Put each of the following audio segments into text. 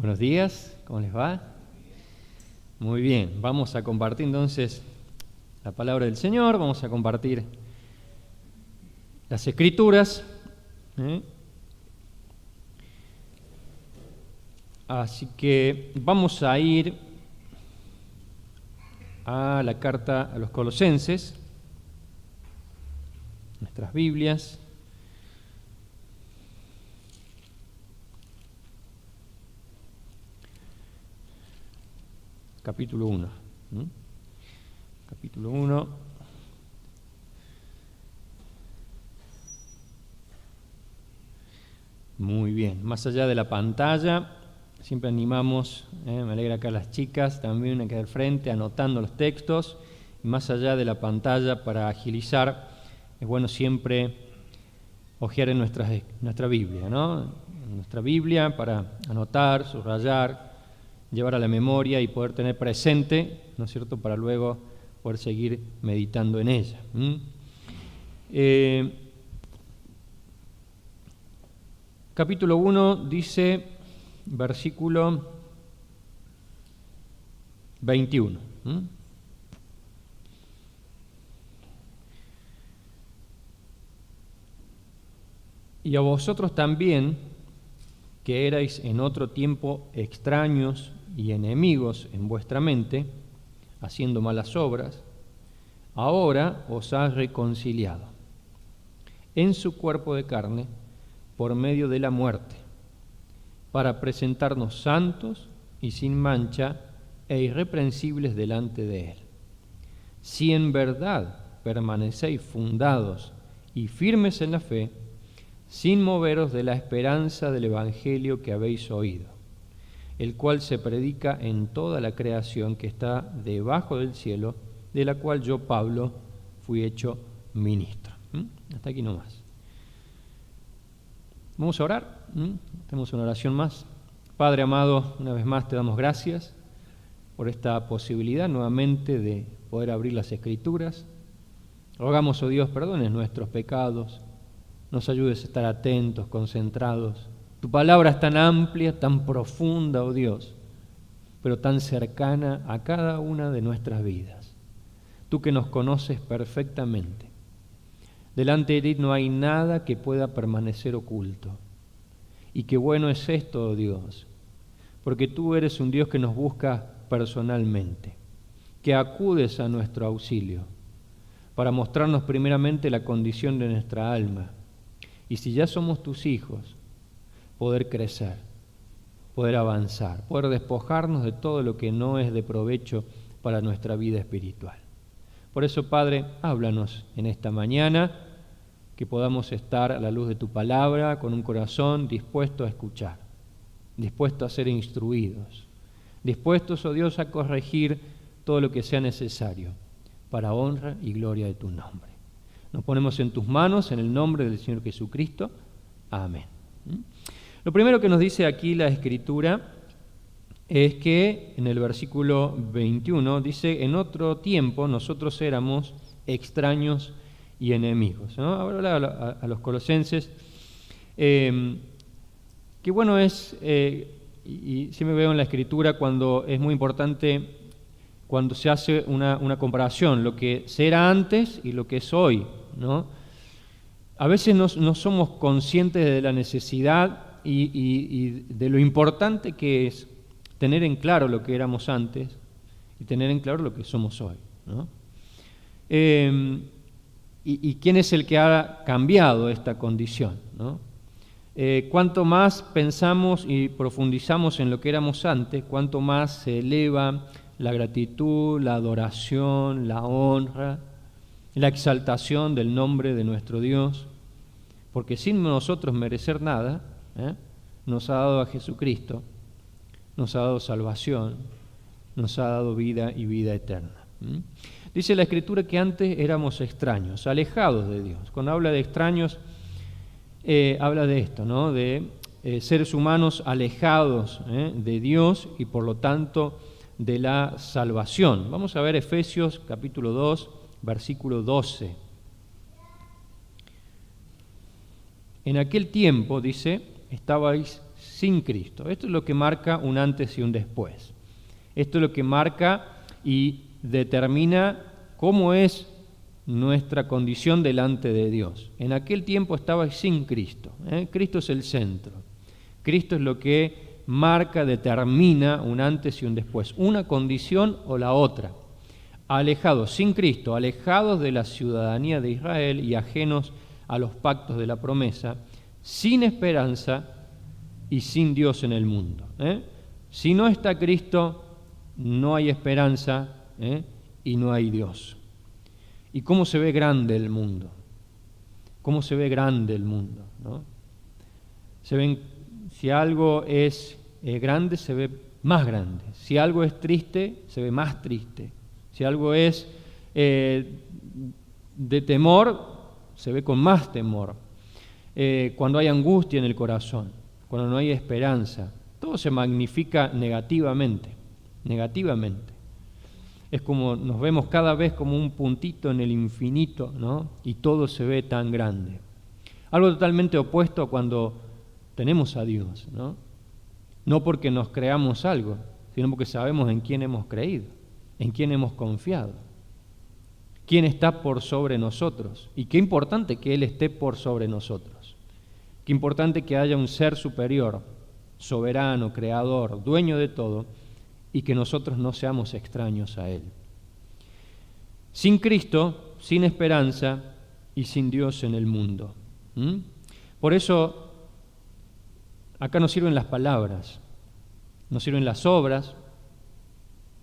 Buenos días, ¿cómo les va? Muy bien, vamos a compartir entonces la palabra del Señor, vamos a compartir las Escrituras. Así que vamos a ir a la carta a los Colosenses, nuestras Biblias. Capítulo 1. Capítulo 1. Muy bien. Más allá de la pantalla, siempre animamos, me alegra acá las chicas también a quedar frente, anotando los textos. Y más allá de la pantalla, para agilizar, es bueno siempre hojear en nuestra Biblia, ¿no? En nuestra Biblia para anotar, subrayar, llevar a la memoria y poder tener presente, ¿no es cierto?, para luego poder seguir meditando en ella. Capítulo 1 dice, versículo 21. Y a vosotros también, que erais en otro tiempo extraños y enemigos en vuestra mente, haciendo malas obras, ahora os ha reconciliado en su cuerpo de carne por medio de la muerte, para presentarnos santos y sin mancha e irreprensibles delante de Él. Si en verdad permanecéis fundados y firmes en la fe, sin moveros de la esperanza del Evangelio que habéis oído, el cual se predica en toda la creación que está debajo del cielo, de la cual yo, Pablo, fui hecho ministro. Hasta aquí nomás. Vamos a orar. Tenemos una oración más. Padre amado, una vez más te damos gracias por esta posibilidad nuevamente de poder abrir las Escrituras. Rogamos, oh Dios, perdones nuestros pecados, nos ayudes a estar atentos, concentrados. Tu palabra es tan amplia, tan profunda, oh Dios, pero tan cercana a cada una de nuestras vidas. Tú que nos conoces perfectamente. Delante de ti no hay nada que pueda permanecer oculto. Y qué bueno es esto, oh Dios, porque tú eres un Dios que nos busca personalmente, que acudes a nuestro auxilio para mostrarnos primeramente la condición de nuestra alma. Y si ya somos tus hijos, poder crecer, poder avanzar, poder despojarnos de todo lo que no es de provecho para nuestra vida espiritual. Por eso, Padre, háblanos en esta mañana, que podamos estar a la luz de tu palabra, con un corazón dispuesto a escuchar, dispuesto a ser instruidos, dispuestos, oh Dios, a corregir todo lo que sea necesario para honra y gloria de tu nombre. Nos ponemos en tus manos, en el nombre del Señor Jesucristo. Amén. Lo primero que nos dice aquí la Escritura es que en el versículo 21 dice, en otro tiempo nosotros éramos extraños y enemigos, ¿no? Ahora a los colosenses, qué bueno es, y siempre veo en la Escritura cuando es muy importante, cuando se hace una comparación, lo que se era antes y lo que es hoy, ¿no? A veces no somos conscientes de la necesidad y de lo importante que es tener en claro lo que éramos antes y tener en claro lo que somos hoy, ¿no? Y quién es el que ha cambiado esta condición, ¿no? Cuanto más pensamos y profundizamos en lo que éramos antes, cuanto más se eleva la gratitud, la adoración, la honra, la exaltación del nombre de nuestro Dios, porque sin nosotros merecer nada, nos ha dado a Jesucristo, nos ha dado salvación, nos ha dado vida y vida eterna. Dice la Escritura que antes éramos extraños, alejados de Dios. Cuando habla de extraños, habla de esto, ¿no? De seres humanos alejados de Dios y por lo tanto de la salvación. Vamos a ver Efesios capítulo 2, versículo 12. En aquel tiempo, dice, estabais sin Cristo. Esto es lo que marca un antes y un después. Esto es lo que marca y determina cómo es nuestra condición delante de Dios. En aquel tiempo estabais sin Cristo. Cristo es el centro. Cristo es lo que marca, determina un antes y un después, una condición o la otra. Alejados, sin Cristo, alejados de la ciudadanía de Israel y ajenos a los pactos de la promesa, sin esperanza y sin Dios en el mundo. Si no está Cristo, no hay esperanza y no hay Dios. ¿Y cómo se ve grande el mundo? ¿Cómo se ve grande el mundo? ¿No? Si algo es grande, se ve más grande. Si algo es triste, se ve más triste. Si algo es de temor, se ve con más temor. Cuando hay angustia en el corazón, cuando no hay esperanza, todo se magnifica negativamente. Es como nos vemos cada vez como un puntito en el infinito, ¿no? Y todo se ve tan grande. Algo totalmente opuesto a cuando tenemos a Dios, ¿no? No porque nos creamos algo, sino porque sabemos en quién hemos creído, en quién hemos confiado, quién está por sobre nosotros. Y qué importante que Él esté por sobre nosotros. Qué importante que haya un ser superior, soberano, creador, dueño de todo, y que nosotros no seamos extraños a Él. Sin Cristo, sin esperanza y sin Dios en el mundo. Por eso, acá nos sirven las palabras, nos sirven las obras,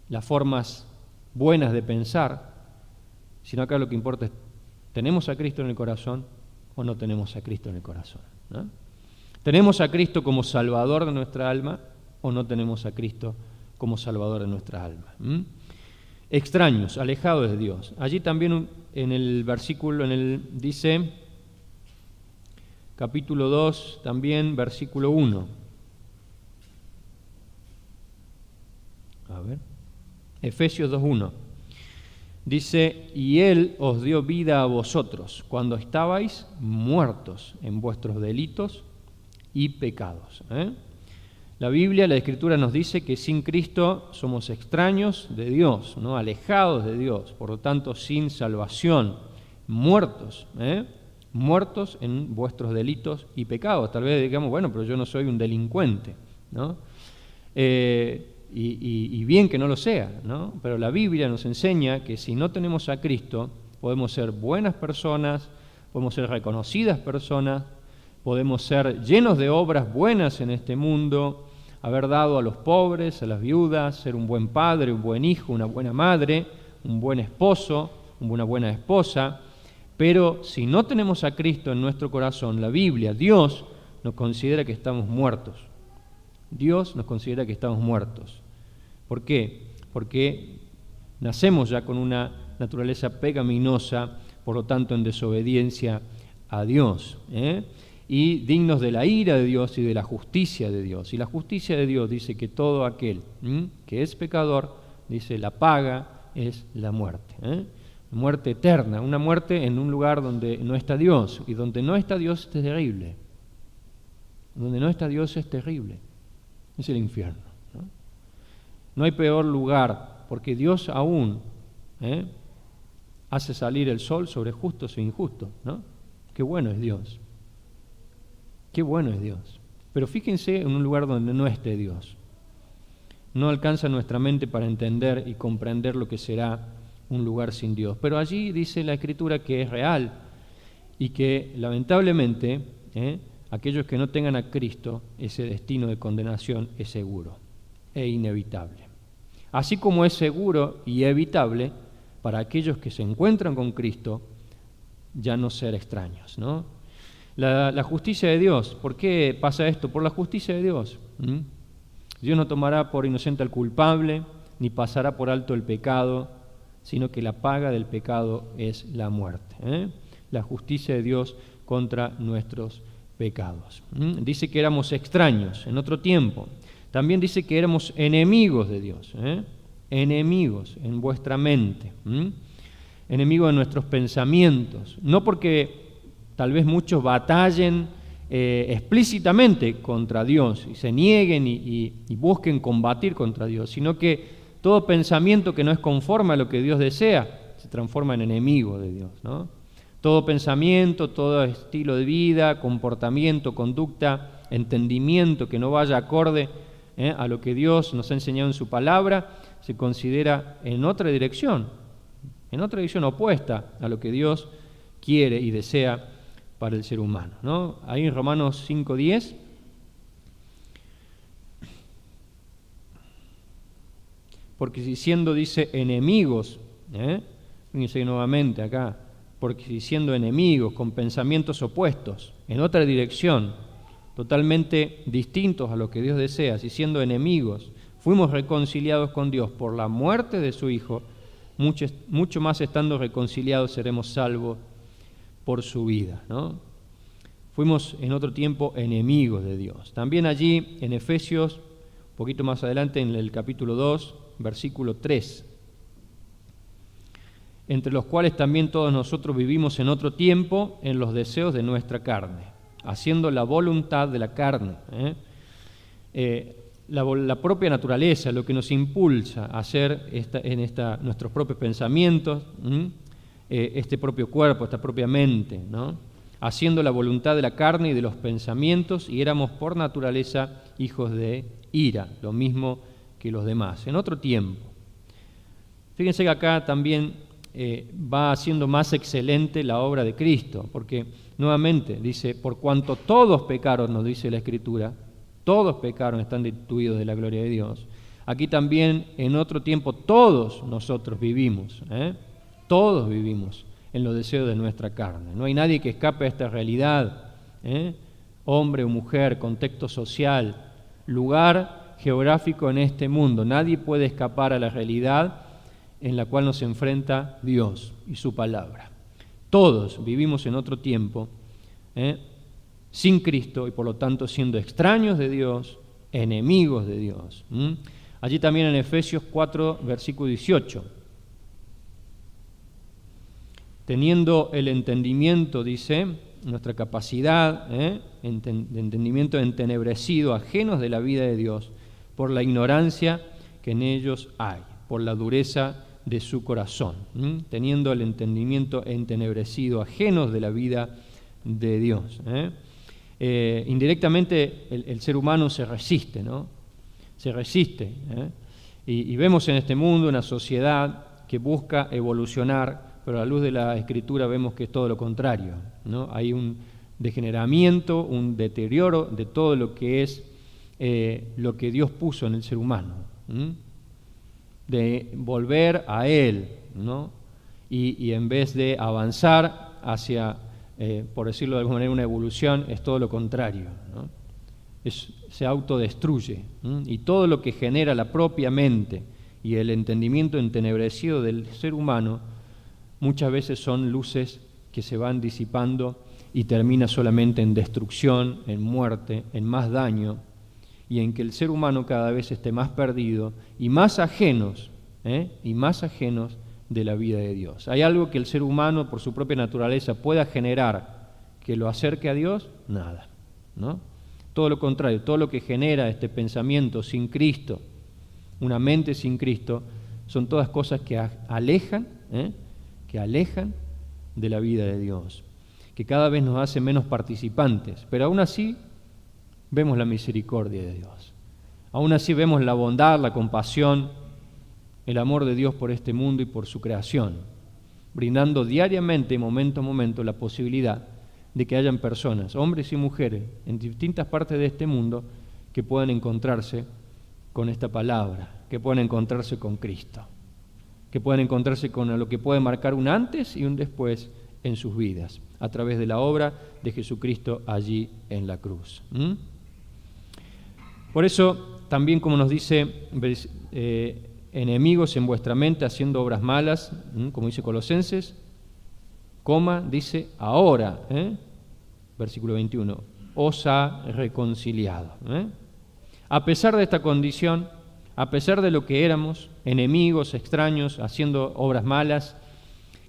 las formas buenas de pensar, sino acá lo que importa es, ¿tenemos a Cristo en el corazón o no tenemos a Cristo en el corazón? ¿No? ¿Tenemos a Cristo como Salvador de nuestra alma o no tenemos a Cristo como Salvador de nuestra alma? Extraños, alejados de Dios. Allí también en el versículo, dice, capítulo 2, también versículo 1. A ver, Efesios 2:1. Dice, y Él os dio vida a vosotros cuando estabais muertos en vuestros delitos y pecados. La Biblia, la Escritura nos dice que sin Cristo somos extraños de Dios, ¿no? Alejados de Dios, por lo tanto sin salvación, muertos, muertos en vuestros delitos y pecados. Tal vez digamos, bueno, pero yo no soy un delincuente, ¿no? Y bien que no lo sea, ¿no? Pero la Biblia nos enseña que si no tenemos a Cristo, podemos ser buenas personas, podemos ser reconocidas personas, podemos ser llenos de obras buenas en este mundo, haber dado a los pobres, a las viudas, ser un buen padre, un buen hijo, una buena madre, un buen esposo, una buena esposa. Pero si no tenemos a Cristo en nuestro corazón, la Biblia, Dios nos considera que estamos muertos. Dios nos considera que estamos muertos. ¿Por qué? Porque nacemos ya con una naturaleza pecaminosa, por lo tanto en desobediencia a Dios, y dignos de la ira de Dios y de la justicia de Dios. Y la justicia de Dios dice que todo aquel que es pecador, dice, la paga es la muerte. Muerte eterna, una muerte en un lugar donde no está Dios, y donde no está Dios es terrible. Donde no está Dios es terrible. Es el infierno. No hay peor lugar, porque Dios aún hace salir el sol sobre justos e injustos, ¿no? Qué bueno es Dios. Qué bueno es Dios. Pero fíjense en un lugar donde no esté Dios. No alcanza nuestra mente para entender y comprender lo que será un lugar sin Dios. Pero allí dice la Escritura que es real y que lamentablemente aquellos que no tengan a Cristo, ese destino de condenación es seguro e inevitable. Así como es seguro y evitable para aquellos que se encuentran con Cristo ya no ser extraños, ¿no? La justicia de Dios, ¿por qué pasa esto? Por la justicia de Dios. Dios no tomará por inocente al culpable, ni pasará por alto el pecado, sino que la paga del pecado es la muerte. La justicia de Dios contra nuestros pecados. Dice que éramos extraños en otro tiempo. También dice que éramos enemigos de Dios, enemigos en vuestra mente, enemigos de nuestros pensamientos. No porque tal vez muchos batallen explícitamente contra Dios y se nieguen y busquen combatir contra Dios, sino que todo pensamiento que no es conforme a lo que Dios desea se transforma en enemigo de Dios, ¿no? Todo pensamiento, todo estilo de vida, comportamiento, conducta, entendimiento que no vaya acorde a lo que Dios nos ha enseñado en su palabra, se considera en otra dirección opuesta a lo que Dios quiere y desea para el ser humano, ¿no? Ahí en Romanos 5:10, porque si siendo, dice, enemigos, fíjense nuevamente acá, porque si siendo enemigos, con pensamientos opuestos, en otra dirección, totalmente distintos a lo que Dios desea, si siendo enemigos, fuimos reconciliados con Dios por la muerte de su Hijo, mucho más estando reconciliados seremos salvos por su vida, ¿no? Fuimos en otro tiempo enemigos de Dios. También allí en Efesios, un poquito más adelante en el capítulo 2, versículo 3, entre los cuales también todos nosotros vivimos en otro tiempo en los deseos de nuestra carne, haciendo la voluntad de la carne. La propia naturaleza, lo que nos impulsa a hacer nuestros propios pensamientos, este propio cuerpo, esta propia mente, ¿no? Haciendo la voluntad de la carne y de los pensamientos, y éramos por naturaleza hijos de ira, lo mismo que los demás, en otro tiempo. Fíjense que acá también va haciendo más excelente la obra de Cristo, porque nuevamente dice, por cuanto todos pecaron, nos dice la Escritura, todos pecaron, están destituidos de la gloria de Dios. Aquí también en otro tiempo todos nosotros vivimos, todos vivimos en los deseos de nuestra carne. No hay nadie que escape a esta realidad, hombre o mujer, contexto social, lugar geográfico en este mundo. Nadie puede escapar a la realidad en la cual nos enfrenta Dios y su palabra. Todos vivimos en otro tiempo, sin Cristo y por lo tanto siendo extraños de Dios, enemigos de Dios. Allí también en Efesios 4, versículo 18. Teniendo el entendimiento, dice, nuestra capacidad de entendimiento entenebrecido, ajenos de la vida de Dios, por la ignorancia que en ellos hay, por la dureza de su corazón, teniendo el entendimiento entenebrecido, ajenos de la vida de Dios. Indirectamente el ser humano se resiste, ¿no? Se resiste. Y vemos en este mundo una sociedad que busca evolucionar, pero a la luz de la Escritura vemos que es todo lo contrario, ¿no? Hay un degeneramiento, un deterioro de todo lo que es lo que Dios puso en el ser humano, de volver a Él, ¿no? Y en vez de avanzar hacia, por decirlo de alguna manera, una evolución, es todo lo contrario, ¿no? Se autodestruye, y todo lo que genera la propia mente y el entendimiento entenebrecido del ser humano muchas veces son luces que se van disipando y termina solamente en destrucción, en muerte, en más daño, y en que el ser humano cada vez esté más perdido y más ajenos de la vida de Dios. ¿Hay algo que el ser humano, por su propia naturaleza, pueda generar que lo acerque a Dios? Nada, ¿no? Todo lo contrario, todo lo que genera este pensamiento sin Cristo, una mente sin Cristo, son todas cosas que alejan de la vida de Dios, que cada vez nos hace menos participantes, pero aún así vemos la misericordia de Dios. Aún así vemos la bondad, la compasión, el amor de Dios por este mundo y por su creación, brindando diariamente, momento a momento, la posibilidad de que hayan personas, hombres y mujeres, en distintas partes de este mundo, que puedan encontrarse con esta palabra, que puedan encontrarse con Cristo, que puedan encontrarse con lo que puede marcar un antes y un después en sus vidas, a través de la obra de Jesucristo allí en la cruz. Por eso, también como nos dice, enemigos en vuestra mente haciendo obras malas, como dice Colosenses, dice ahora, versículo 21, os ha reconciliado. A pesar de esta condición, a pesar de lo que éramos, enemigos, extraños, haciendo obras malas,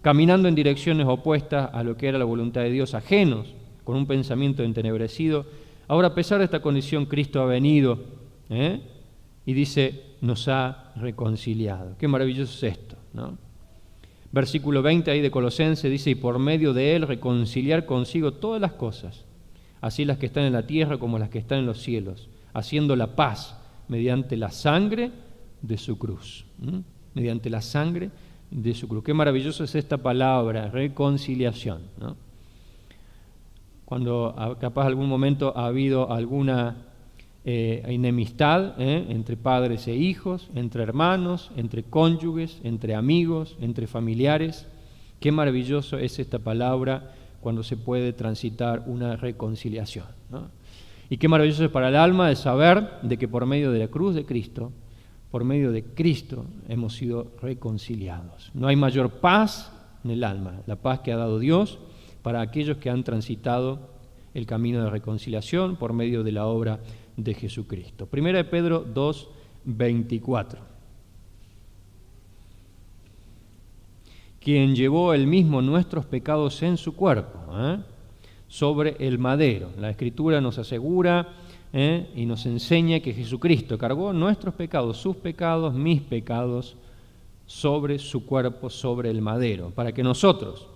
caminando en direcciones opuestas a lo que era la voluntad de Dios, ajenos con un pensamiento entenebrecido. Ahora, a pesar de esta condición, Cristo ha venido y dice, nos ha reconciliado. Qué maravilloso es esto, ¿no? Versículo 20 ahí de Colosenses dice, y por medio de él reconciliar consigo todas las cosas, así las que están en la tierra como las que están en los cielos, haciendo la paz mediante la sangre de su cruz. Mediante la sangre de su cruz. Qué maravilloso es esta palabra, reconciliación, ¿no? Cuando capaz algún momento ha habido alguna enemistad entre padres e hijos, entre hermanos, entre cónyuges, entre amigos, entre familiares. Qué maravilloso es esta palabra cuando se puede transitar una reconciliación, ¿no? Y qué maravilloso es para el alma de saber de que por medio de la cruz de Cristo, por medio de Cristo hemos sido reconciliados. No hay mayor paz en el alma, la paz que ha dado Dios para aquellos que han transitado el camino de reconciliación por medio de la obra de Jesucristo. Primera de Pedro 2:24. Quien llevó él mismo nuestros pecados en su cuerpo, sobre el madero. La Escritura nos asegura y nos enseña que Jesucristo cargó nuestros pecados, sus pecados, mis pecados, sobre su cuerpo, sobre el madero, para que nosotros,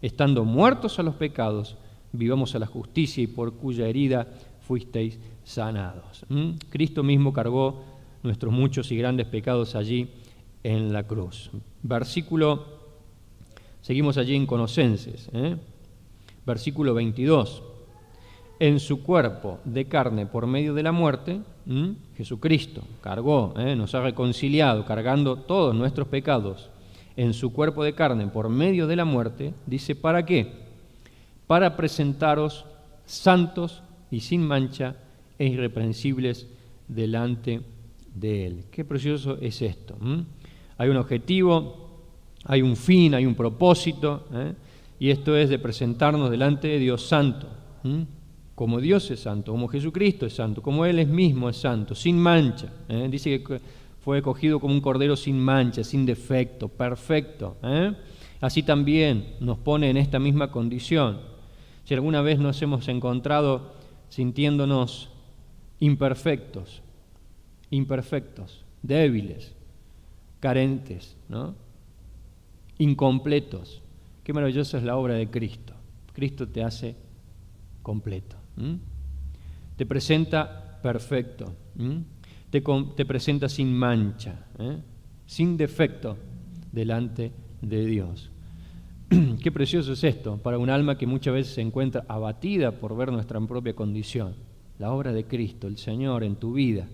estando muertos a los pecados, vivamos a la justicia y por cuya herida fuisteis sanados. Cristo mismo cargó nuestros muchos y grandes pecados allí en la cruz. Seguimos allí en Colosenses, versículo 22. En su cuerpo de carne por medio de la muerte, Jesucristo cargó, nos ha reconciliado, cargando todos nuestros pecados. En su cuerpo de carne por medio de la muerte, dice, ¿para qué? Para presentaros santos y sin mancha e irreprensibles delante de Él. Qué precioso es esto. Hay un objetivo, hay un fin, hay un propósito, y esto es de presentarnos delante de Dios santo, como Dios es santo, como Jesucristo es santo, como Él es mismo es santo, sin mancha. Dice que fue escogido como un cordero sin mancha, sin defecto, perfecto. Así también nos pone en esta misma condición. Si alguna vez nos hemos encontrado sintiéndonos imperfectos, débiles, carentes, ¿no? Incompletos. Qué maravillosa es la obra de Cristo. Cristo te hace completo. Te presenta perfecto. Te presenta sin mancha, sin defecto delante de Dios. Qué precioso es esto para un alma que muchas veces se encuentra abatida por ver nuestra propia condición. La obra de Cristo, el Señor en tu vida,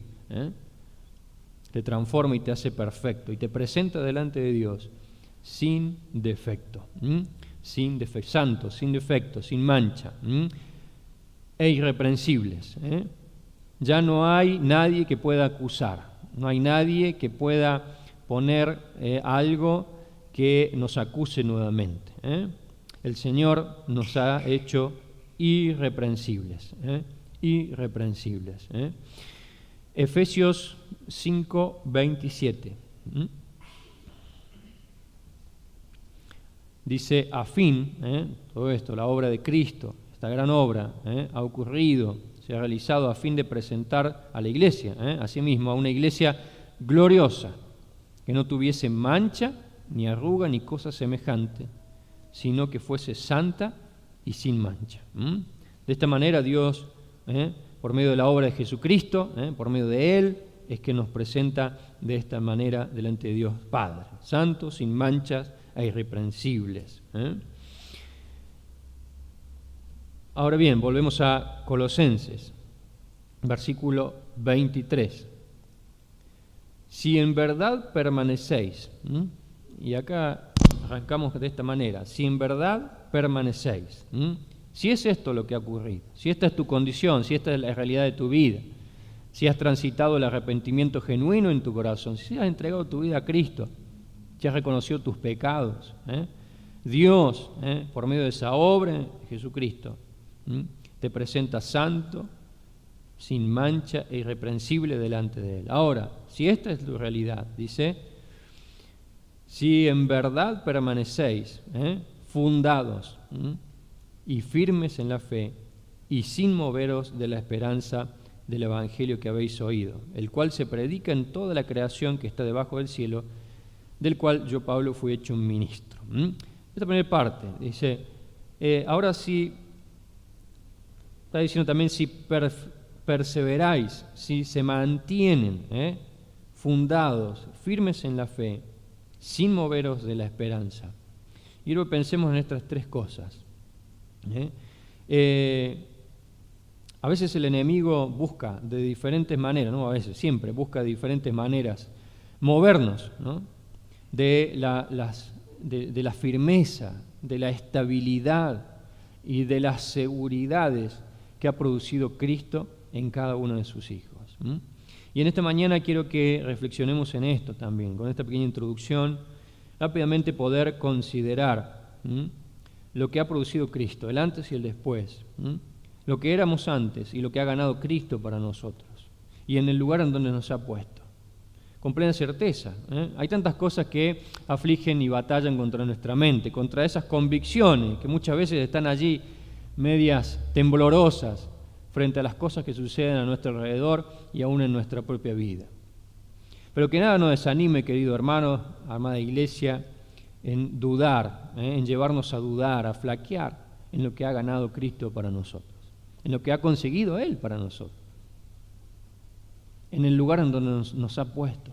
te transforma y te hace perfecto y te presenta delante de Dios sin defecto, santo, sin defecto, sin mancha, e irreprensibles. Ya no hay nadie que pueda acusar, no hay nadie que pueda poner algo que nos acuse nuevamente. El Señor nos ha hecho irreprensibles. Efesios 5:27. Dice, a fin, todo esto, la obra de Cristo, esta gran obra ha ocurrido, se ha realizado a fin de presentar a la iglesia, a sí mismo, a una iglesia gloriosa, que no tuviese mancha, ni arruga, ni cosa semejante, sino que fuese santa y sin mancha. De esta manera Dios, por medio de la obra de Jesucristo, por medio de Él, es que nos presenta de esta manera delante de Dios Padre, santos, sin manchas e irreprensibles. Ahora bien, volvemos a Colosenses, versículo 23. Si en verdad permanecéis, y acá arrancamos de esta manera, si en verdad permanecéis, si es esto lo que ha ocurrido, si esta es tu condición, si esta es la realidad de tu vida, si has transitado el arrepentimiento genuino en tu corazón, si has entregado tu vida a Cristo, si has reconocido tus pecados, Dios, por medio de esa obra de Jesucristo, te presenta santo, sin mancha e irreprensible delante de Él. Ahora, si esta es tu realidad, dice, si en verdad permanecéis fundados y firmes en la fe, y sin moveros de la esperanza del Evangelio que habéis oído, el cual se predica en toda la creación que está debajo del cielo, del cual yo, Pablo, fui hecho un ministro. Esta primera parte dice, ahora sí, está diciendo también si perseveráis, si se mantienen fundados, firmes en la fe, sin moveros de la esperanza. Y luego pensemos en estas tres cosas. A veces el enemigo busca de diferentes maneras, no a veces, siempre busca de diferentes maneras movernos, ¿no? de la firmeza, de la estabilidad y de las seguridades que ha producido Cristo en cada uno de sus hijos. Y en esta mañana quiero que reflexionemos en esto también, con esta pequeña introducción, rápidamente poder considerar lo que ha producido Cristo, el antes y el después, lo que éramos antes y lo que ha ganado Cristo para nosotros, y en el lugar en donde nos ha puesto. Con plena certeza. Hay tantas cosas que afligen y batallan contra nuestra mente, contra esas convicciones que muchas veces están allí medias temblorosas frente a las cosas que suceden a nuestro alrededor y aún en nuestra propia vida. Pero que nada nos desanime, querido hermano, amada iglesia, en dudar, en llevarnos a dudar, a flaquear en lo que ha ganado Cristo para nosotros, en lo que ha conseguido Él para nosotros, en el lugar en donde nos ha puesto.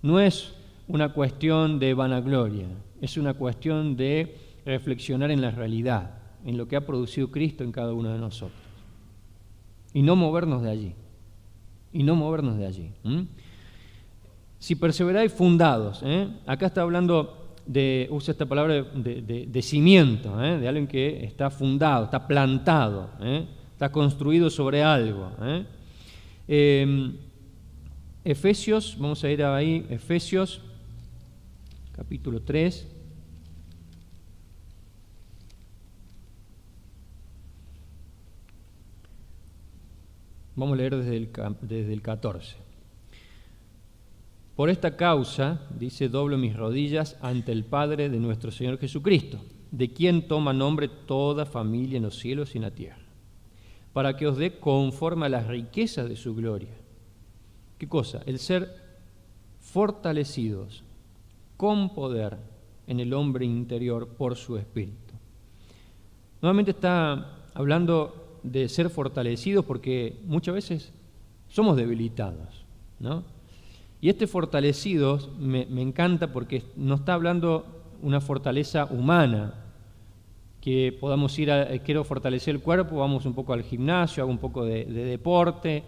No es una cuestión de vanagloria, es una cuestión de reflexionar en la realidad, en lo que ha producido Cristo en cada uno de nosotros. Y no movernos de allí. Si perseveráis fundados, acá está hablando usa esta palabra de cimiento, de alguien que está fundado, está plantado, está construido sobre algo. Efesios, vamos a ir ahí, Efesios, capítulo 3. Vamos a leer desde el 14. Por esta causa, dice, doblo mis rodillas ante el Padre de nuestro Señor Jesucristo, de quien toma nombre toda familia en los cielos y en la tierra, para que os dé conforme a las riquezas de su gloria. ¿Qué cosa? El ser fortalecidos con poder en el hombre interior por su Espíritu. Nuevamente está hablando de ser fortalecidos porque muchas veces somos debilitados, ¿no? Y este fortalecidos me encanta porque no está hablando una fortaleza humana, que podamos ir quiero fortalecer el cuerpo, vamos un poco al gimnasio, hago un poco de deporte,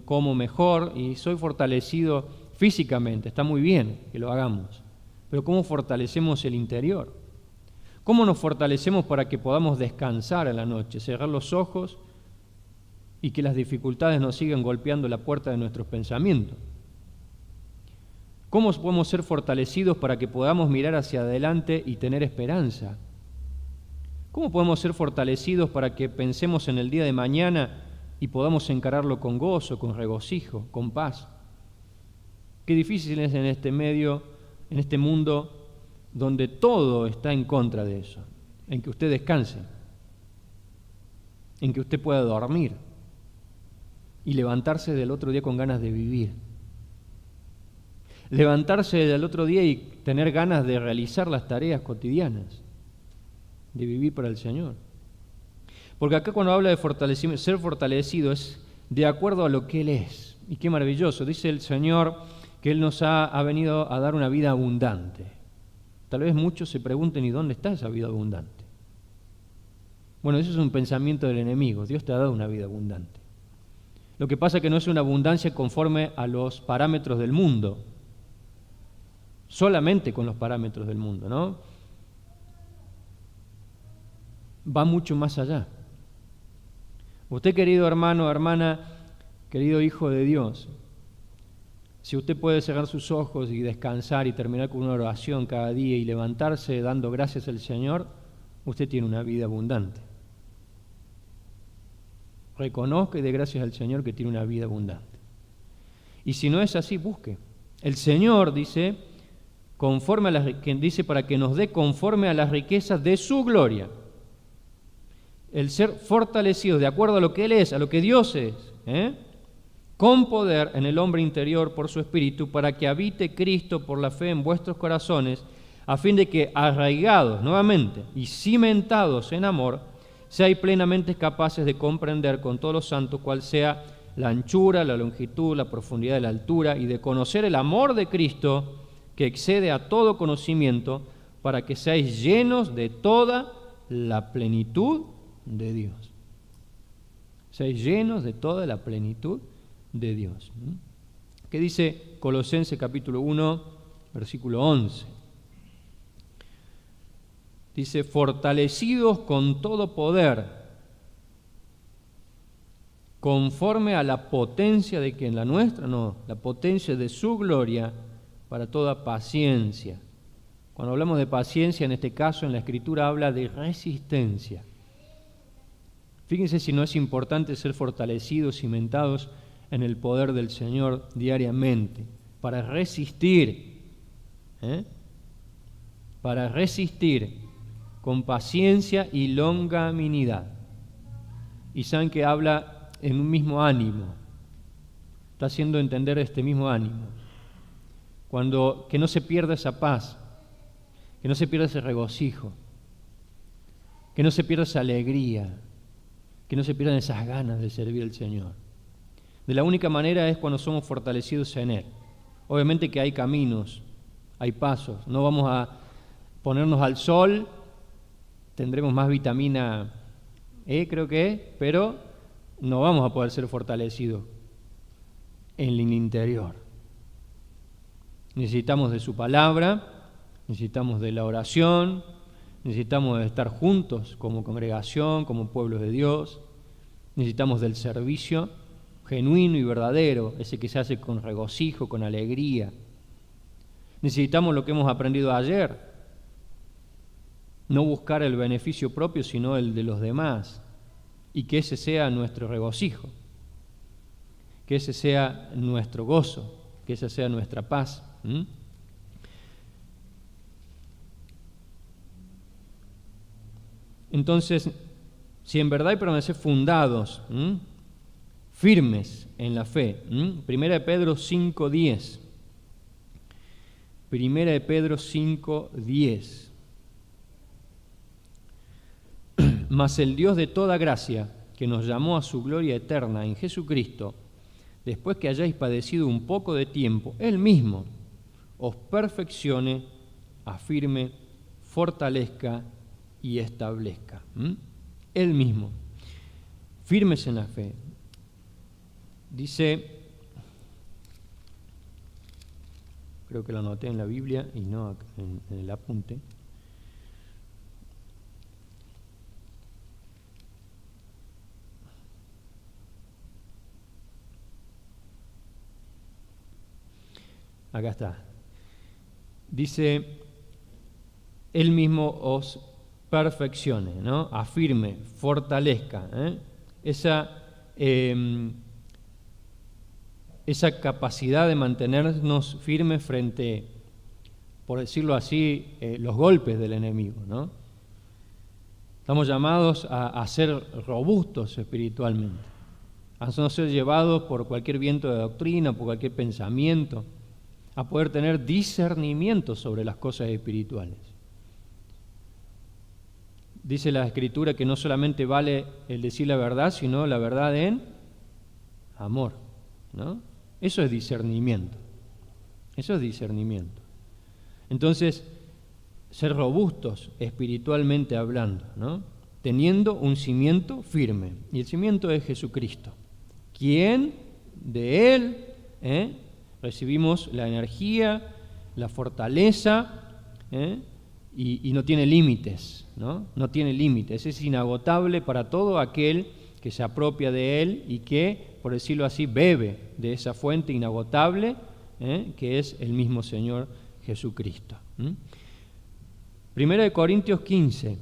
como mejor y soy fortalecido físicamente, está muy bien que lo hagamos, pero ¿cómo fortalecemos el interior? ¿Cómo nos fortalecemos para que podamos descansar a la noche, cerrar los ojos y que las dificultades nos sigan golpeando la puerta de nuestros pensamientos? ¿Cómo podemos ser fortalecidos para que podamos mirar hacia adelante y tener esperanza? ¿Cómo podemos ser fortalecidos para que pensemos en el día de mañana y podamos encararlo con gozo, con regocijo, con paz? Qué difícil es en este medio, en este mundo donde todo está en contra de eso, en que usted descanse, en que usted pueda dormir y levantarse del otro día con ganas de vivir. Levantarse del otro día y tener ganas de realizar las tareas cotidianas, de vivir para el Señor. Porque acá cuando habla de fortalecimiento, ser fortalecido es de acuerdo a lo que Él es. Y qué maravilloso, dice el Señor que Él nos ha venido a dar una vida abundante. Tal vez muchos se pregunten, ¿y dónde está esa vida abundante? Bueno, eso es un pensamiento del enemigo. Dios te ha dado una vida abundante. Lo que pasa es que no es una abundancia conforme a los parámetros del mundo, solamente con los parámetros del mundo, ¿no? Va mucho más allá. Usted, querido hermano, hermana, querido hijo de Dios, si usted puede cerrar sus ojos y descansar y terminar con una oración cada día y levantarse dando gracias al Señor, usted tiene una vida abundante. Reconozca y dé gracias al Señor que tiene una vida abundante. Y si no es así, busque. El Señor dice, quien dice para que nos dé conforme a las riquezas de su gloria. El ser fortalecidos de acuerdo a lo que Él es, a lo que Dios es, con poder en el hombre interior por su Espíritu, para que habite Cristo por la fe en vuestros corazones, a fin de que, arraigados nuevamente y cimentados en amor, seáis plenamente capaces de comprender con todos los santos cuál sea la anchura, la longitud, la profundidad, la altura, y de conocer el amor de Cristo, que excede a todo conocimiento, para que seáis llenos de toda la plenitud de Dios. Seáis llenos de toda la plenitud de Dios. ¿Qué dice Colosenses capítulo 1, versículo 11? Dice, fortalecidos con todo poder, conforme a la potencia de quien, la nuestra, no, la potencia de su gloria, para toda paciencia. Cuando hablamos de paciencia, en este caso en la Escritura habla de resistencia. Fíjense si no es importante ser fortalecidos, cimentados en el poder del Señor diariamente, para resistir, para resistir con paciencia y longanimidad. Y saben que habla en un mismo ánimo, está haciendo entender este mismo ánimo. Que no se pierda esa paz, que no se pierda ese regocijo, que no se pierda esa alegría, que no se pierdan esas ganas de servir al Señor. De la única manera es cuando somos fortalecidos en Él. Obviamente que hay caminos, hay pasos, no vamos a ponernos al sol, tendremos más vitamina E, creo que es, pero no vamos a poder ser fortalecidos en el interior. Necesitamos de su palabra, necesitamos de la oración, necesitamos de estar juntos como congregación, como pueblo de Dios, necesitamos del servicio genuino y verdadero, ese que se hace con regocijo, con alegría. Necesitamos lo que hemos aprendido ayer, no buscar el beneficio propio, sino el de los demás, y que ese sea nuestro regocijo, que ese sea nuestro gozo, que esa sea nuestra paz. Entonces, si en verdad hay permanecer fundados, firmes en la fe, Primera de Pedro 5:10, Primera de Pedro 5:10, mas el Dios de toda gracia, que nos llamó a su gloria eterna en Jesucristo, después que hayáis padecido un poco de tiempo, Él mismo os perfeccione, afirme, fortalezca y establezca. Él mismo. Firmes en la fe. Dice, creo que lo anoté en la Biblia y no en el apunte. Acá está. Dice, Él mismo os perfeccione, ¿no? Afirme, fortalezca. Esa capacidad de mantenernos firmes frente, por decirlo así, los golpes del enemigo, ¿no? Estamos llamados a ser robustos espiritualmente, a no ser llevados por cualquier viento de doctrina, por cualquier pensamiento, a poder tener discernimiento sobre las cosas espirituales. Dice la Escritura que no solamente vale el decir la verdad, sino la verdad en amor, ¿no? Eso es discernimiento. Eso es discernimiento. Entonces, ser robustos espiritualmente hablando, ¿no? Teniendo un cimiento firme. Y el cimiento es Jesucristo, quien de Él recibimos la energía, la fortaleza, y no tiene límites, ¿no? No tiene límites, es inagotable para todo aquel que se apropia de Él y que, por decirlo así, bebe de esa fuente inagotable, que es el mismo Señor Jesucristo. Primera de Corintios 15,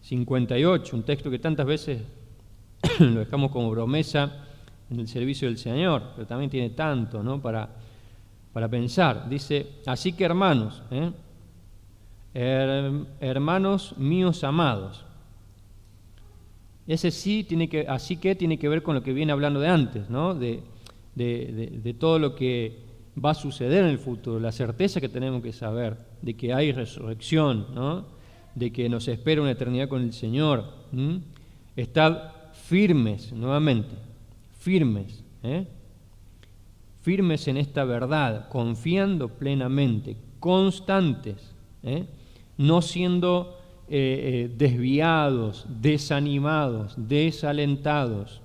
58, un texto que tantas veces lo dejamos como promesa en el servicio del Señor, pero también tiene tanto, ¿no?, para pensar. Dice, así que hermanos, hermanos míos amados. Ese sí tiene que ver con lo que viene hablando de antes, ¿no?, de todo lo que va a suceder en el futuro, la certeza que tenemos que saber de que hay resurrección, ¿no?, de que nos espera una eternidad con el Señor. Estad firmes, nuevamente, firmes, firmes en esta verdad, confiando plenamente, constantes, no siendo desviados, desanimados, desalentados,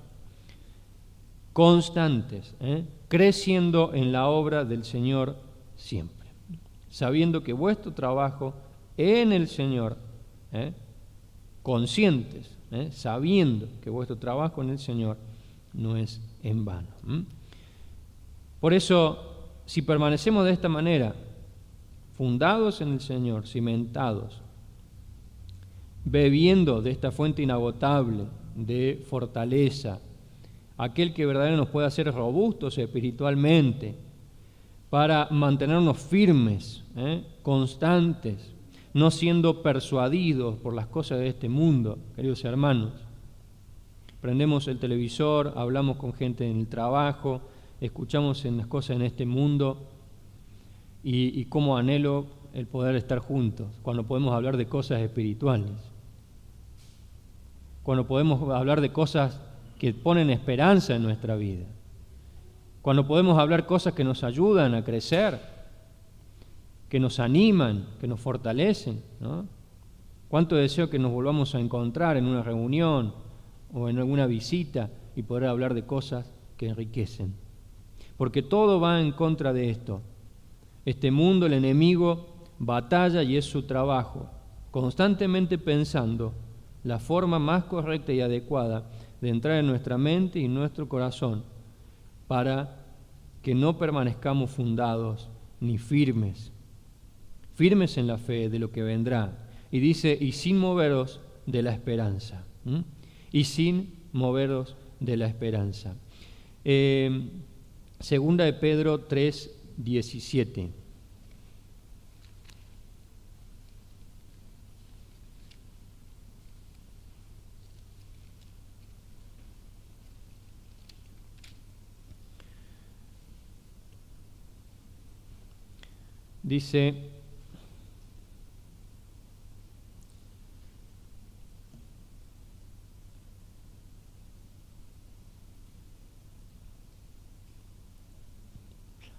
constantes, creciendo en la obra del Señor siempre, sabiendo que vuestro trabajo en el Señor, conscientes, sabiendo que vuestro trabajo en el Señor no es en vano. Por eso, si permanecemos de esta manera, fundados en el Señor, cimentados, bebiendo de esta fuente inagotable de fortaleza, aquel que verdaderamente nos puede hacer robustos espiritualmente, para mantenernos firmes, constantes, no siendo persuadidos por las cosas de este mundo, queridos hermanos. Prendemos el televisor, hablamos con gente en el trabajo, escuchamos en las cosas en este mundo y cómo anhelo el poder estar juntos, cuando podemos hablar de cosas espirituales, cuando podemos hablar de cosas que ponen esperanza en nuestra vida, cuando podemos hablar cosas que nos ayudan a crecer, que nos animan, que nos fortalecen, ¿no? Cuánto deseo que nos volvamos a encontrar en una reunión o en alguna visita y poder hablar de cosas que enriquecen. Porque todo va en contra de esto. Este mundo, el enemigo, batalla y es su trabajo, constantemente pensando la forma más correcta y adecuada de entrar en nuestra mente y nuestro corazón para que no permanezcamos fundados ni firmes en la fe de lo que vendrá. Y dice, y sin moveros de la esperanza. Y sin moveros de la esperanza. Segunda de Pedro 3:17. Dice,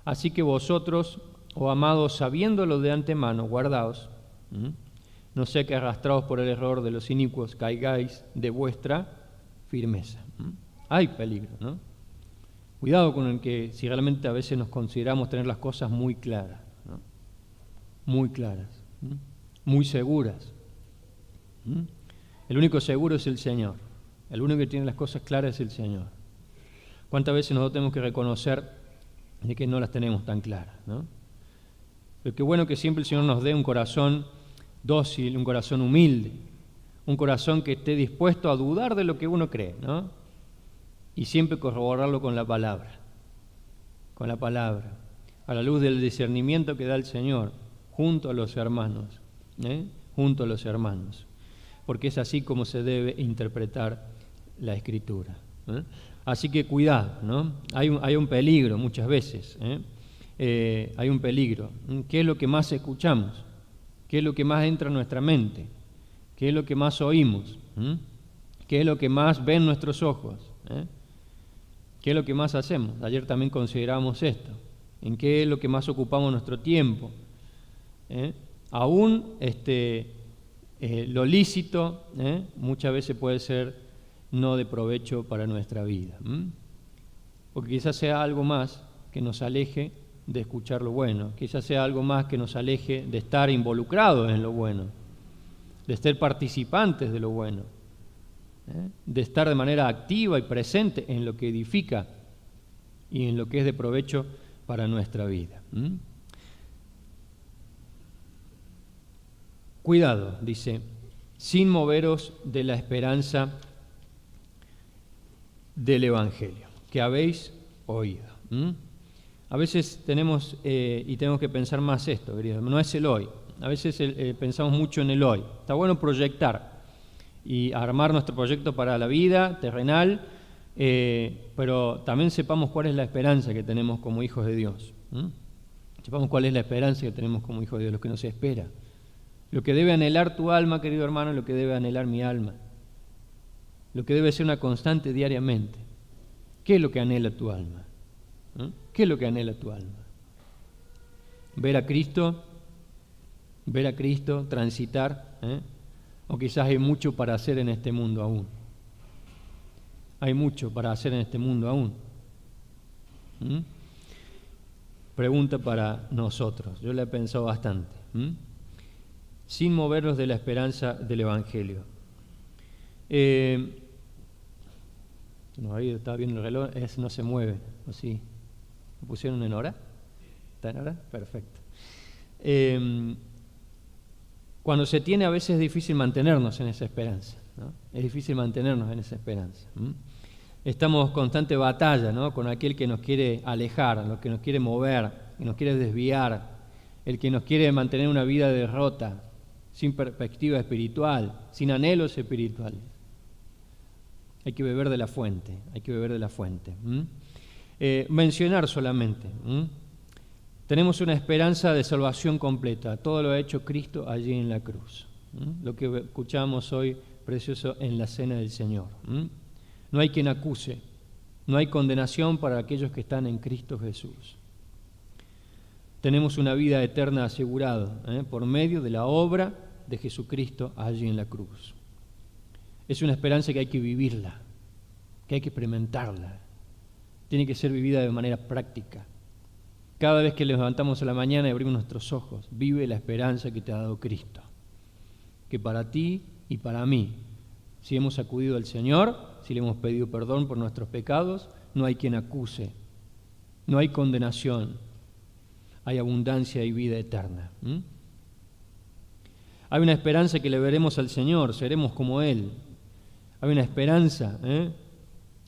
así que vosotros, oh amados, sabiéndolo de antemano, guardaos, no sea que arrastrados por el error de los inicuos caigáis de vuestra firmeza. Hay peligro, ¿no? Cuidado con el que si realmente a veces nos consideramos tener las cosas muy claras, ¿no? Muy claras, muy seguras. El único seguro es el Señor. El único que tiene las cosas claras es el Señor. ¿Cuántas veces nosotros tenemos que reconocer de que no las tenemos tan claras, ¿no? Pero qué bueno que siempre el Señor nos dé un corazón dócil, un corazón humilde, un corazón que esté dispuesto a dudar de lo que uno cree, ¿no? Y siempre corroborarlo con la palabra, a la luz del discernimiento que da el Señor, junto a los hermanos, junto a los hermanos, porque es así como se debe interpretar la Escritura. Así que cuidado, ¿no? Hay un peligro muchas veces, hay un peligro. ¿Qué es lo que más escuchamos? ¿Qué es lo que más entra en nuestra mente? ¿Qué es lo que más oímos? ¿Qué es lo que más ven nuestros ojos? ¿Qué es lo que más hacemos? Ayer también consideramos esto. ¿En qué es lo que más ocupamos nuestro tiempo? Aún lo lícito muchas veces puede ser no de provecho para nuestra vida. Porque quizás sea algo más que nos aleje de escuchar lo bueno, quizás sea algo más que nos aleje de estar involucrados en lo bueno, de ser participantes de lo bueno, de estar de manera activa y presente en lo que edifica y en lo que es de provecho para nuestra vida. Cuidado, dice, sin moveros de la esperanza del Evangelio. que habéis oído. A veces tenemos que pensar más esto, querido. No es el hoy. A veces pensamos mucho en el hoy. Está bueno proyectar y armar nuestro proyecto para la vida terrenal, pero también sepamos cuál es la esperanza que tenemos como hijos de Dios. Sepamos cuál es la esperanza que tenemos como hijos de Dios, lo que nos espera. Lo que debe anhelar tu alma, querido hermano, lo que debe anhelar mi alma. Lo que debe ser una constante diariamente. ¿Qué es lo que anhela tu alma? ¿Qué es lo que anhela tu alma? Ver a Cristo, transitar, o quizás hay mucho para hacer en este mundo aún. Hay mucho para hacer en este mundo aún. Pregunta para nosotros, yo la he pensado bastante. Sin movernos de la esperanza del Evangelio. No, ahí estaba viendo el reloj, no se mueve, ¿o sí? ¿Lo pusieron en hora? ¿Está en hora? Perfecto. Cuando se tiene, a veces es difícil mantenernos en esa esperanza, ¿no? Es difícil mantenernos en esa esperanza. Estamos en constante batalla, ¿no?, con aquel que nos quiere alejar, lo que nos quiere mover, que nos quiere desviar, el que nos quiere mantener una vida de derrota, sin perspectiva espiritual, sin anhelos espirituales. Hay que beber de la fuente, mencionar solamente. Tenemos una esperanza de salvación completa. Todo lo ha hecho Cristo allí en la cruz. Lo que escuchamos hoy, precioso, en la cena del Señor. No hay quien acuse. No hay condenación para aquellos que están en Cristo Jesús. Tenemos una vida eterna asegurada por medio de la obra de Jesucristo allí en la cruz. Es una esperanza que hay que vivirla, que hay que experimentarla. Tiene que ser vivida de manera práctica. Cada vez que levantamos a la mañana y abrimos nuestros ojos, vive la esperanza que te ha dado Cristo. Que para ti y para mí, si hemos acudido al Señor, si le hemos pedido perdón por nuestros pecados, no hay quien acuse, no hay condenación, hay abundancia y vida eterna. Hay una esperanza que le veremos al Señor, seremos como Él. Hay una esperanza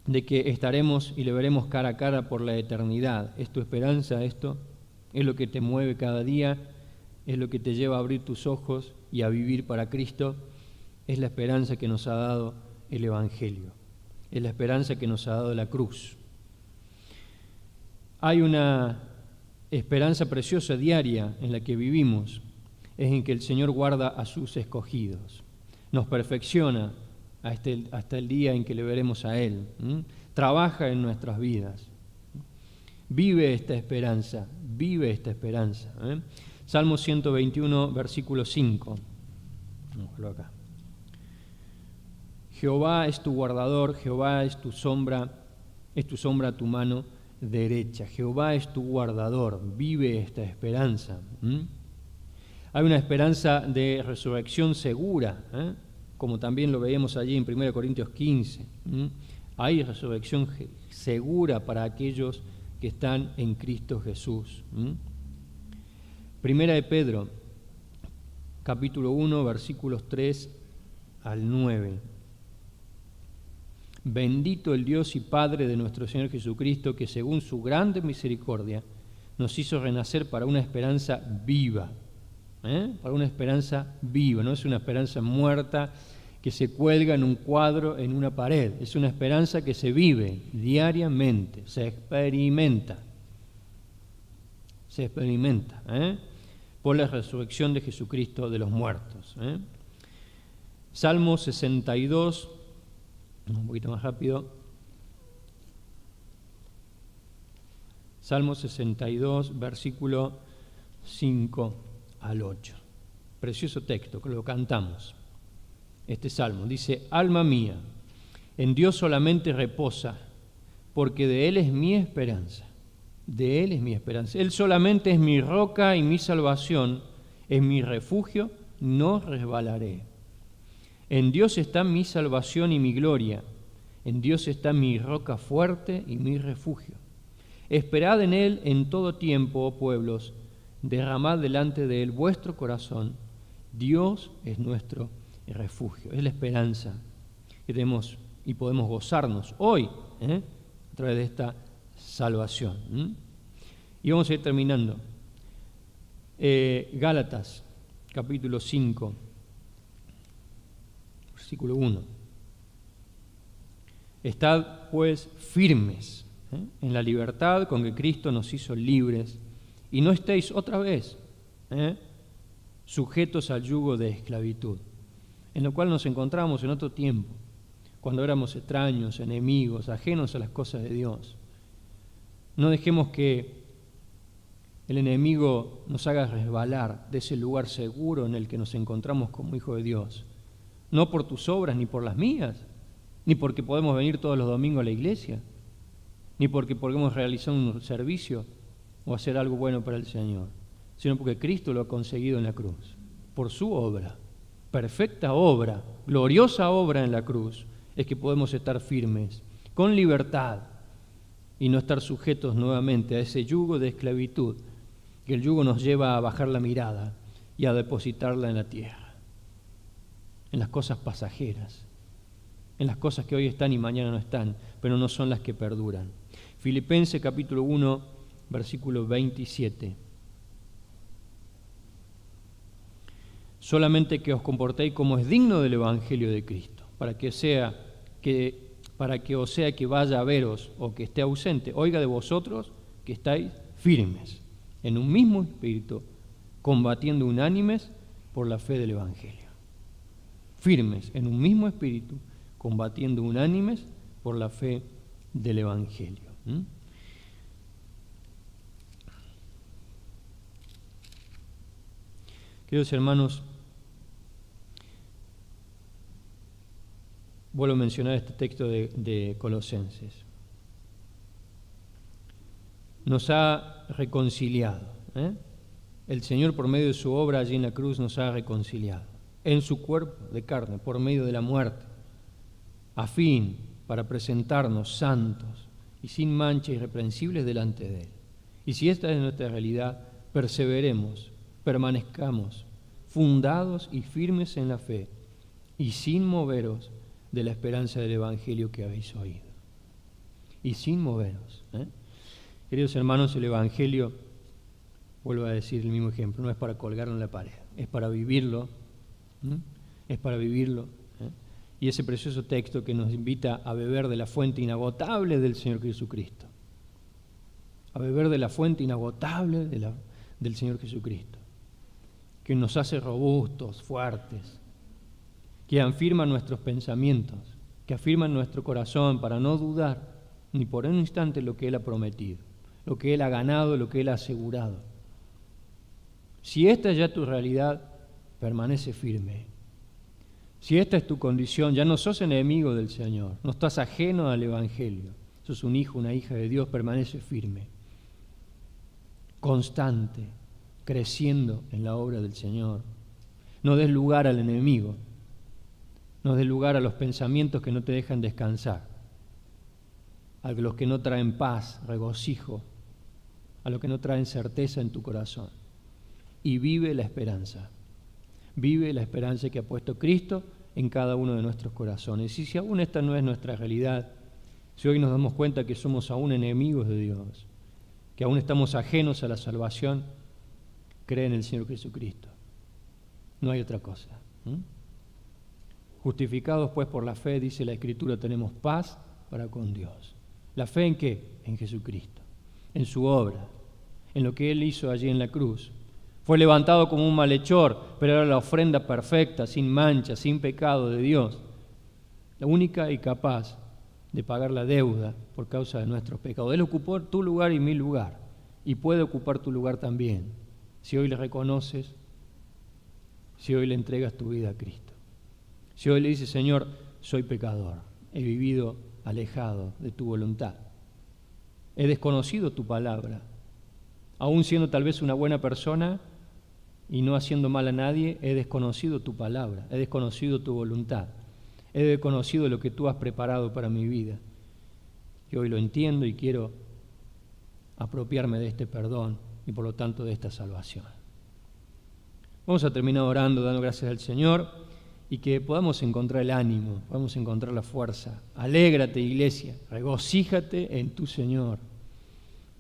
de que estaremos y le veremos cara a cara por la eternidad. ¿Es tu esperanza esto? ¿Es lo que te mueve cada día? ¿Es lo que te lleva a abrir tus ojos y a vivir para Cristo? Es la esperanza que nos ha dado el Evangelio. Es la esperanza que nos ha dado la cruz. Hay una esperanza preciosa diaria en la que vivimos. Es en que el Señor guarda a sus escogidos. Nos perfecciona hasta el día en que le veremos a Él. Trabaja en nuestras vidas. Vive esta esperanza. Salmo 121, versículo 5. Vamos acá. Jehová es tu guardador, Jehová es tu sombra a tu mano derecha. Jehová es tu guardador. Vive esta esperanza. Hay una esperanza de resurrección segura, como también lo veíamos allí en 1 Corintios 15. Hay resurrección segura para aquellos que están en Cristo Jesús. Primera de Pedro, capítulo 1, versículos 3 al 9. Bendito el Dios y Padre de nuestro Señor Jesucristo, que según su grande misericordia nos hizo renacer para una esperanza viva. Para una esperanza viva, no es una esperanza muerta que se cuelga en un cuadro, en una pared. Es una esperanza que se vive diariamente, se experimenta por la resurrección de Jesucristo de los muertos. Salmo 62, un poquito más rápido. Salmo 62, versículo 5 al 8. Precioso texto, que lo cantamos. Este salmo dice: alma mía, en Dios solamente reposa, porque de Él es mi esperanza. De Él es mi esperanza. Él solamente es mi roca y mi salvación, es mi refugio, no resbalaré. En Dios está mi salvación y mi gloria. En Dios está mi roca fuerte y mi refugio. Esperad en Él en todo tiempo, oh pueblos, derramad delante de Él vuestro corazón. Dios es nuestro refugio, es la esperanza que tenemos y podemos gozarnos hoy, a través de esta salvación. Y vamos a ir terminando. Gálatas, capítulo 5, versículo 1. Estad pues firmes en la libertad con que Cristo nos hizo libres, y no estéis otra vez sujetos al yugo de esclavitud, en lo cual nos encontramos en otro tiempo, cuando éramos extraños, enemigos, ajenos a las cosas de Dios. No dejemos que el enemigo nos haga resbalar de ese lugar seguro en el que nos encontramos como hijos de Dios, no por tus obras ni por las mías, ni porque podemos venir todos los domingos a la iglesia, ni porque podemos realizar un servicio o hacer algo bueno para el Señor, sino porque Cristo lo ha conseguido en la cruz, por su obra, perfecta obra, gloriosa obra en la cruz, es que podemos estar firmes, con libertad, y no estar sujetos nuevamente a ese yugo de esclavitud, que el yugo nos lleva a bajar la mirada y a depositarla en la tierra, en las cosas pasajeras, en las cosas que hoy están y mañana no están, pero no son las que perduran. Filipenses capítulo 1, versículo 27. Solamente que os comportéis como es digno del Evangelio de Cristo, para que os sea que vaya a veros o que esté ausente, oiga de vosotros que estáis firmes, en un mismo espíritu, combatiendo unánimes por la fe del Evangelio. Firmes en un mismo espíritu, combatiendo unánimes por la fe del Evangelio. Queridos hermanos, vuelvo a mencionar este texto de Colosenses. Nos ha reconciliado. El Señor, por medio de su obra allí en la cruz, nos ha reconciliado en su cuerpo de carne, por medio de la muerte, a fin para presentarnos santos y sin mancha irreprensibles delante de Él. Y si esta es nuestra realidad, perseveremos, permanezcamos fundados y firmes en la fe y sin moveros de la esperanza del Evangelio que habéis oído. Y sin moveros. Queridos hermanos, el Evangelio, vuelvo a decir el mismo ejemplo, no es para colgarlo en la pared, es para vivirlo. Es para vivirlo. Y ese precioso texto que nos invita a beber de la fuente inagotable del Señor Jesucristo. A beber de la fuente inagotable del Señor Jesucristo. Que nos hace robustos, fuertes. Que afirma nuestros pensamientos. Que afirma nuestro corazón para no dudar ni por un instante lo que Él ha prometido. Lo que Él ha ganado, lo que Él ha asegurado. Si esta es ya tu realidad, permanece firme. Si esta es tu condición, ya no sos enemigo del Señor, no estás ajeno al Evangelio, sos un hijo, una hija de Dios, permanece firme, constante, creciendo en la obra del Señor. No des lugar al enemigo, no des lugar a los pensamientos que no te dejan descansar, a los que no traen paz, regocijo, a los que no traen certeza en tu corazón. Y vive la esperanza. Vive la esperanza que ha puesto Cristo en cada uno de nuestros corazones. Y si aún esta no es nuestra realidad, si hoy nos damos cuenta que somos aún enemigos de Dios, que aún estamos ajenos a la salvación, cree en el Señor Jesucristo. No hay otra cosa. Justificados pues por la fe, dice la Escritura, tenemos paz para con Dios. ¿La fe en qué? En Jesucristo, en su obra, en lo que Él hizo allí en la cruz. Fue levantado como un malhechor, pero era la ofrenda perfecta, sin mancha, sin pecado de Dios, la única y capaz de pagar la deuda por causa de nuestros pecados. Él ocupó tu lugar y mi lugar, y puede ocupar tu lugar también, si hoy le reconoces, si hoy le entregas tu vida a Cristo. Si hoy le dices, Señor, soy pecador, he vivido alejado de tu voluntad, he desconocido tu palabra, aún siendo tal vez una buena persona, y no haciendo mal a nadie, he desconocido tu palabra, he desconocido tu voluntad, he desconocido lo que tú has preparado para mi vida. Y hoy lo entiendo y quiero apropiarme de este perdón y por lo tanto de esta salvación. Vamos a terminar orando, dando gracias al Señor y que podamos encontrar el ánimo, podamos encontrar la fuerza. Alégrate, iglesia, regocíjate en tu Señor.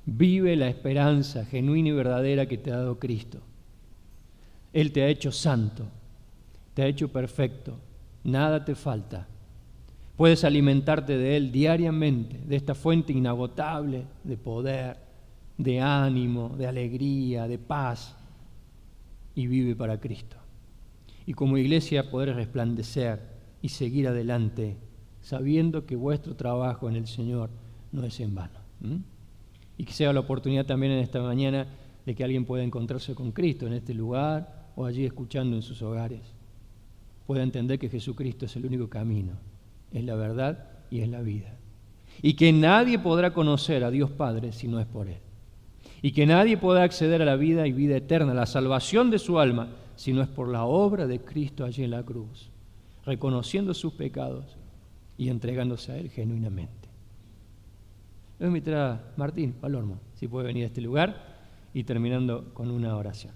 Vive la esperanza genuina y verdadera que te ha dado Cristo. Él te ha hecho santo, te ha hecho perfecto, nada te falta. Puedes alimentarte de Él diariamente, de esta fuente inagotable de poder, de ánimo, de alegría, de paz, y vive para Cristo. Y como iglesia poder resplandecer y seguir adelante, sabiendo que vuestro trabajo en el Señor no es en vano. Y que sea la oportunidad también en esta mañana de que alguien pueda encontrarse con Cristo en este lugar o allí escuchando en sus hogares. Pueda entender que Jesucristo es el único camino, es la verdad y es la vida. Y que nadie podrá conocer a Dios Padre si no es por Él. Y que nadie podrá acceder a la vida y vida eterna, a la salvación de su alma, si no es por la obra de Cristo allí en la cruz, reconociendo sus pecados y entregándose a Él genuinamente. Le voy a invitar a Martín Palormo, si puede venir a este lugar, y terminando con una oración.